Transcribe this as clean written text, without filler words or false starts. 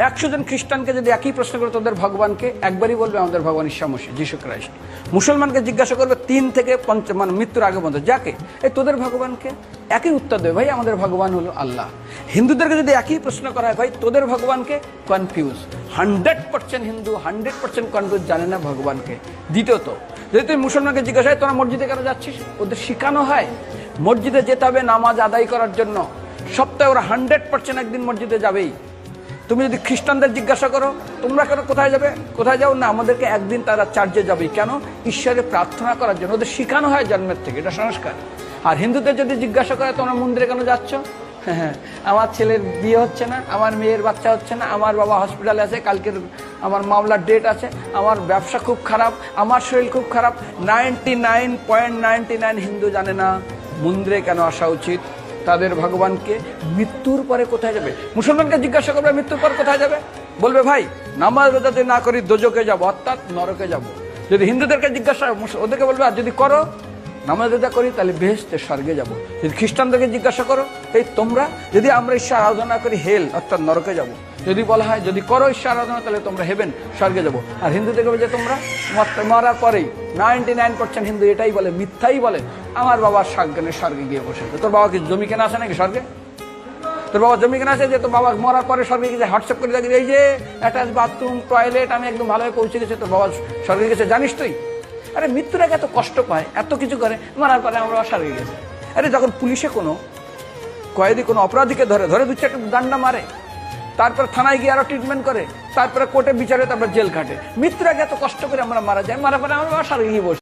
100 জন খ্রিস্টানকে যদি একই প্রশ্ন করে তোদের ভগবানকে, একবারই বলবে আমাদের ভগবান ঈসা মসীহ, যিশু খ্রাইস্ট। মুসলমানকে জিজ্ঞাসা করবে 3 থেকে 5 মানে মৃত্যুর আগে পর্যন্ত, যাকে এই তোদের ভগবানকে, একই উত্তর দেবে, ভাই আমাদের ভগবান হলো আল্লাহ। হিন্দুদেরকে যদি একই প্রশ্ন করা হয়, ভাই তোদের ভগবানকে, কনফিউজ। 100% হিন্দু 100% কনফিউজ, জানে না ভগবানকে। দ্বিতীয়ত, যদি তুমি মুসলমানকে জিজ্ঞাসা হয় তোরা মসজিদে কেন যাচ্ছিস, ওদের শেখানো হয় মসজিদে যেতে হবে নামাজ আদায় করার জন্য। সপ্তাহে ওরা 100% একদিন মসজিদে যাবেই। তুমি যদি খ্রিস্টানদের জিজ্ঞাসা করো তোমরা কেন কোথায় যাবে, কোথায় যাও না, আমাদেরকে একদিন তারা চার্চে যাবে। কেন? ঈশ্বরে প্রার্থনা করার জন্য, ওদের শেখানো হয় জন্মের থেকে, এটা সংস্কার। আর হিন্দুদের যদি জিজ্ঞাসা করে তোমরা মন্দিরে কেন যাচ্ছ, হ্যাঁ আমার ছেলের বিয়ে হচ্ছে না, আমার মেয়ের বাচ্চা হচ্ছে না, আমার বাবা হসপিটালে আছে, কালকের আমার মামলার ডেট আছে, আমার ব্যবসা খুব খারাপ, আমার শরীর খুব খারাপ। 99.99 হিন্দু জানে না মন্দিরে কেন আসা উচিত, তাদের ভগবানকে। মৃত্যুর পরে কোথায় যাবে, মুসলমানকে জিজ্ঞাসা করবে মৃত্যুর পর কোথায় যাবে, বলবে ভাই নামাজ রোজা যদি না করি দোজকে যাব, অর্থাৎ নরকে যাব। যদি হিন্দুদেরকে জিজ্ঞাসা, ওদেরকে বলবে আর যদি করো নামাজ রোজা করি তাহলে বেহেশতে স্বর্গে যাব। যদি খ্রিস্টানদেরকে জিজ্ঞাসা করো এই তোমরা যদি আমরা ঈশ্বর আরাধনা করি হেল অর্থাৎ নরকে যাব। যদি বলা হয় যদি করো ঈশ্বর আরাধনা তাহলে তোমরা হেভেন স্বর্গে যাব। আর হিন্দুদেরকে বলে যে তোমরা মরার পরেই 99% হিন্দু এটাই বলে, মিথ্যাই বলে, আমার বাবা সাজ্ঞানে স্বর্গে গিয়ে বসে। তোর বাবা কি জমি কেনা আছে নাকি স্বর্গে? তোর বাবা জমি কেনা আছে যে তোর বাবা মরার পরে স্বর্গে গিয়ে হোয়াটসঅ্যাপ করে দেখি এই যে অ্যাটাচ বাথরুম টয়লেট আমি একদম ভালোভাবে পৌঁছে গেছে, তোর বাবা স্বর্গে গেছে জানিস তুই? আরে মৃত্যুর আগে এত কষ্ট পায়, এত কিছু করে, মারার পরে আমরা স্বর্গে গেছে। আরে যখন পুলিশে কোনো কয়েদি কোনো অপরাধীকে ধরে 2-4টা ডান্ডা মারে, তারপর থানায় গিয়ে আরো ট্রিটমেন্ট করে, তারপরে কোর্টে বিচারে, তারপর জেল খাটে, মৃত্যুর আগে এত কষ্ট করে আমরা মারা যাই, মারা পরে আমরা স্বর্গে গিয়ে বসে।